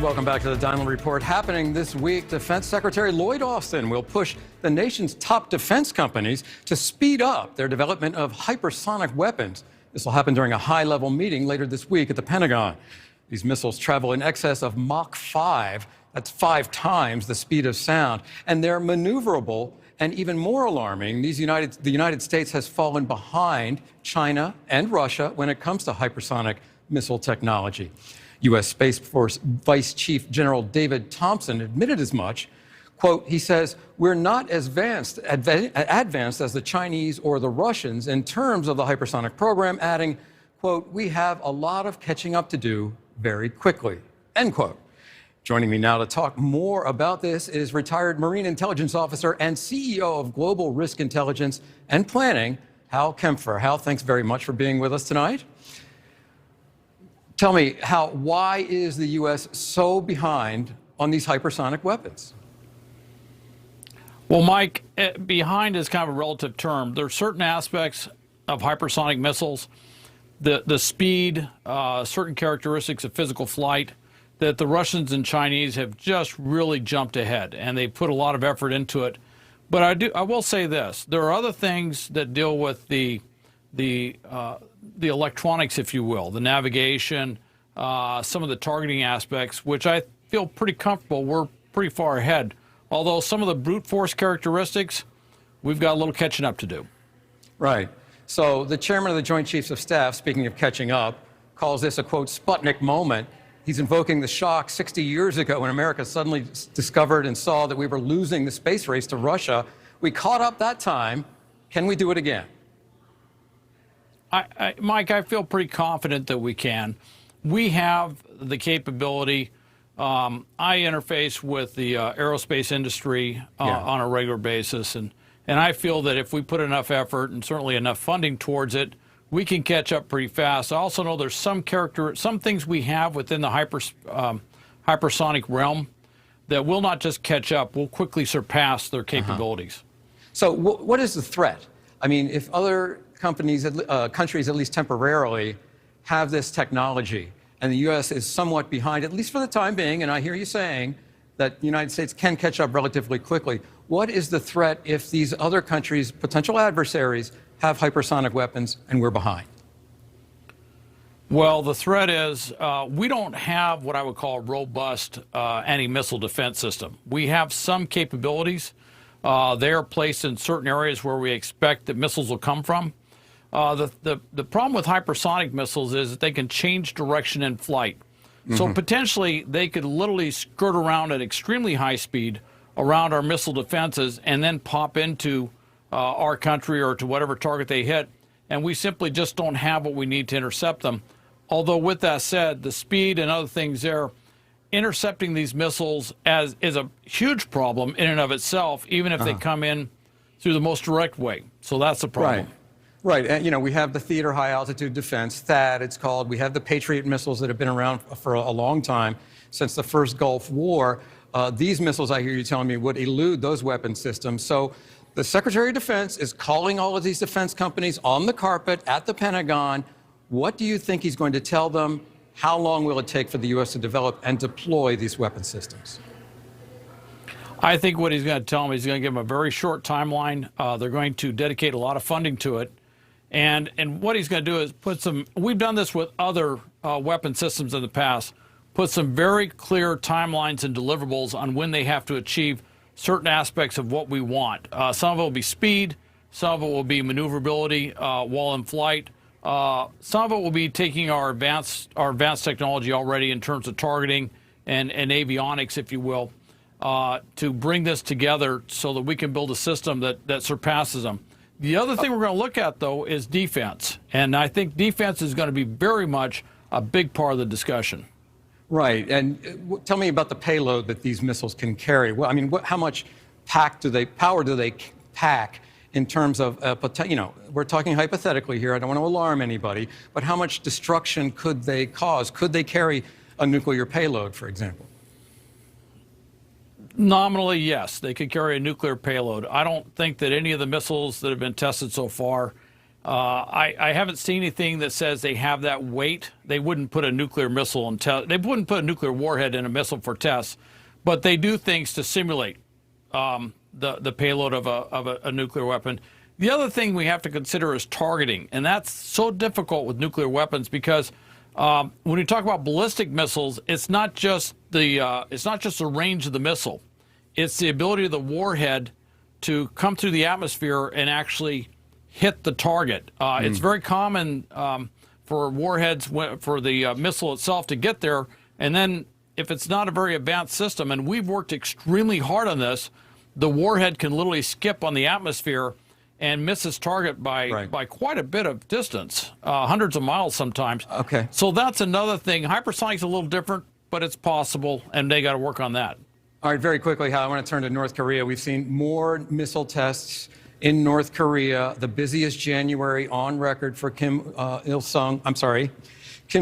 Welcome back to the Donlon Report. Happening this week, Defense Secretary Lloyd Austin will push the nation's top defense companies to speed up their development of hypersonic weapons. This will happen during a high-level meeting later this week at the Pentagon. These missiles travel in excess of Mach 5. That's 5 times the speed of sound. And they're maneuverable. And even more alarming, the United States has fallen behind China and Russia when it comes to hypersonic missile technology. U.S. Space Force Vice Chief General David Thompson admitted as much. Quote, he says, we're not as advanced as the Chinese or the Russians in terms of the hypersonic program, adding, quote, we have a lot of catching up to do very quickly, end quote. Joining me now to talk more about this is retired Marine Intelligence Officer and CEO of Global Risk Intelligence and Planning, Hal Kempfer. Hal, thanks very much for being with us tonight. Tell me, Hal, why is the U.S. so behind on these hypersonic weapons? Well, Mike, behind is kind of a relative term. There are certain aspects of hypersonic missiles, the speed, certain characteristics of physical flight, that the Russians and Chinese have just really jumped ahead, and they put a lot of effort into it. But I will say this: there are other things that deal with the electronics, if you will, the navigation, some of the targeting aspects, which I feel pretty comfortable we're pretty far ahead. Although some of the brute force characteristics, we've got a little catching up to do. Right. So the chairman of the Joint Chiefs of Staff, speaking of catching up, calls this a, quote, Sputnik moment. He's invoking the shock 60 years ago when America suddenly discovered and saw that we were losing the space race to Russia. We caught up that time. Can we do it again? Mike, I feel pretty confident that we can. We have the capability. I interface with the aerospace industry on a regular basis, and I feel that if we put enough effort and certainly enough funding towards it, we can catch up pretty fast. I also know there's some things we have within the hypersonic realm that will not just catch up, will quickly surpass their capabilities. So what is the threat? I mean, if other countries, at least temporarily, have this technology, and the U.S. is somewhat behind, at least for the time being, and I hear you saying that the United States can catch up relatively quickly. What is the threat if these other countries, potential adversaries, have hypersonic weapons and we're behind? Well, the threat is we don't have what I would call a robust anti-missile defense system. We have some capabilities. They are placed in certain areas where we expect that missiles will come from. The problem with hypersonic missiles is that they can change direction in flight. So potentially they could literally skirt around at extremely high speed around our missile defenses and then pop into our country or to whatever target they hit, and we simply just don't have what we need to intercept them. Although with that said, the speed and other things there, intercepting these missiles is a huge problem in and of itself, even if they come in through the most direct way. So that's the problem. Right. And, you know, we have the Theater High Altitude Defense, THAAD it's called. We have the Patriot missiles that have been around for a long time, since the first Gulf War. These missiles, I hear you telling me, would elude those weapon systems. So the Secretary of Defense is calling all of these defense companies on the carpet at the Pentagon. What do you think he's going to tell them? How long will it take for the U.S. to develop and deploy these weapon systems? I think what he's going to tell them, he's going to give them a very short timeline. They're going to dedicate a lot of funding to it. And what he's going to do is put some, we've done this with other weapon systems in the past, put some very clear timelines and deliverables on when they have to achieve certain aspects of what we want. Some of it will be speed, some of it will be maneuverability while in flight. Some of it will be taking our advanced technology already in terms of targeting and avionics, if you will, to bring this together so that we can build a system that surpasses them. The other thing we're going to look at, though, is defense. And I think defense is going to be very much a big part of the discussion. Right. And tell me about the payload that these missiles can carry. Well, I mean, how much power do they pack in terms of, you know, we're talking hypothetically here. I don't want to alarm anybody. But how much destruction could they cause? Could they carry a nuclear payload, for example? Nominally, yes, they could carry a nuclear payload. I don't think that any of the missiles that have been tested so far I haven't seen anything that says they have that weight. They wouldn't put a nuclear missile and they wouldn't put a nuclear warhead in a missile for tests, but they do things to simulate the payload of a nuclear weapon. The other thing we have to consider is targeting, and that's so difficult with nuclear weapons because when we talk about ballistic missiles, it's not just the range of the missile; it's the ability of the warhead to come through the atmosphere and actually hit the target. It's very common for warheads, for the missile itself to get there, and then if it's not a very advanced system, and we've worked extremely hard on this, the warhead can literally skip on the atmosphere and miss its target by quite a bit of distance, hundreds of miles sometimes. Okay. So that's another thing. Hypersonic's a little different, but it's possible, and they got to work on that. All right, very quickly, Hal, I want to turn to North Korea. We've seen more missile tests in North Korea, the busiest January on record for Kim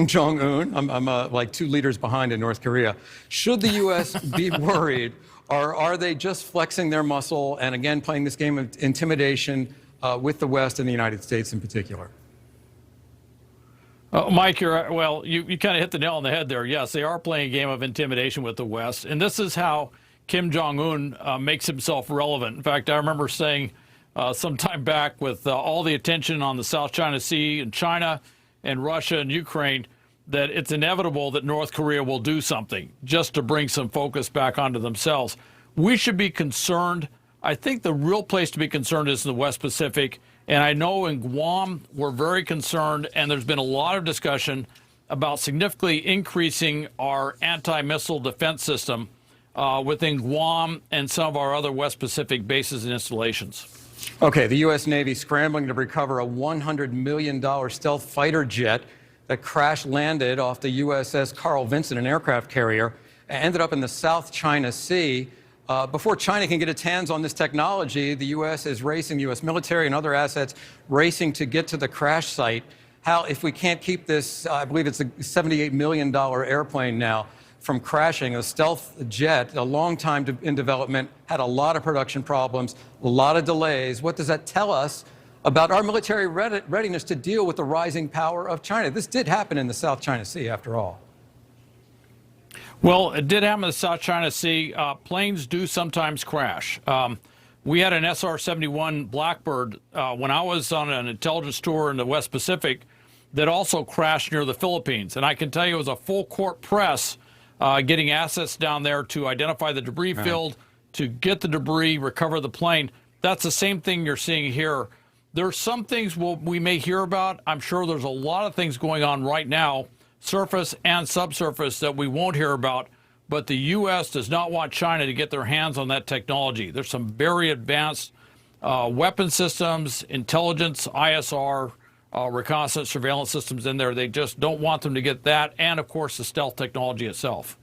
Jong-un. I'm like 2 leaders behind in North Korea. Should the U.S. be worried, or are they just flexing their muscle and, again, playing this game of intimidation with the West and the United States in particular? Mike, you kind of hit the nail on the head there. Yes, they are playing a game of intimidation with the West, and this is how Kim Jong-un makes himself relevant. In fact, I remember saying some time back with all the attention on the South China Sea and China and Russia and Ukraine that it's inevitable that North Korea will do something just to bring some focus back onto themselves. We should be concerned. I think the real place to be concerned is in the West Pacific. And I know in Guam, we're very concerned, and there's been a lot of discussion about significantly increasing our anti-missile defense system within Guam and some of our other West Pacific bases and installations. Okay, the U.S. Navy scrambling to recover a $100 million stealth fighter jet that crash-landed off the USS Carl Vinson, an aircraft carrier, and ended up in the South China Sea. Before China can get its hands on this technology, the U.S. is racing, the U.S. military and other assets racing to get to the crash site. Hal, if we can't keep this, I believe it's a $78 million airplane now, from crashing, a stealth jet, a long time in development, had a lot of production problems, a lot of delays. What does that tell us about our military readiness to deal with the rising power of China? This did happen in the South China Sea, after all. Well, it did happen in the South China Sea. Planes do sometimes crash. We had an SR-71 Blackbird when I was on an intelligence tour in the West Pacific that also crashed near the Philippines. And I can tell you it was a full court press getting assets down there to identify the debris field, to get the debris, recover the plane. That's the same thing you're seeing here. There are some things we may hear about. I'm sure there's a lot of things going on right now, surface and subsurface, that we won't hear about. But the U.S. does not want China to get their hands on that technology. There's some very advanced weapon systems, intelligence, ISR, reconnaissance, surveillance systems in there. They just don't want them to get that, and, of course, the stealth technology itself.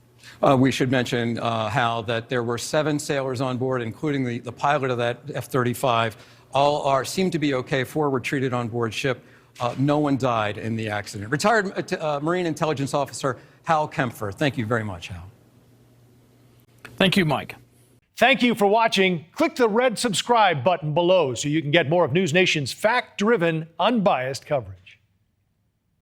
We should mention, Hal, that there were 7 sailors on board, including the pilot of that F-35. All seem to be okay. 4 were treated on board ship. No one died in the accident. Retired Marine Intelligence Officer Hal Kempfer. Thank you very much, Hal. Thank you, Mike. Thank you for watching. Click the red subscribe button below so you can get more of NewsNation's fact-driven, unbiased coverage.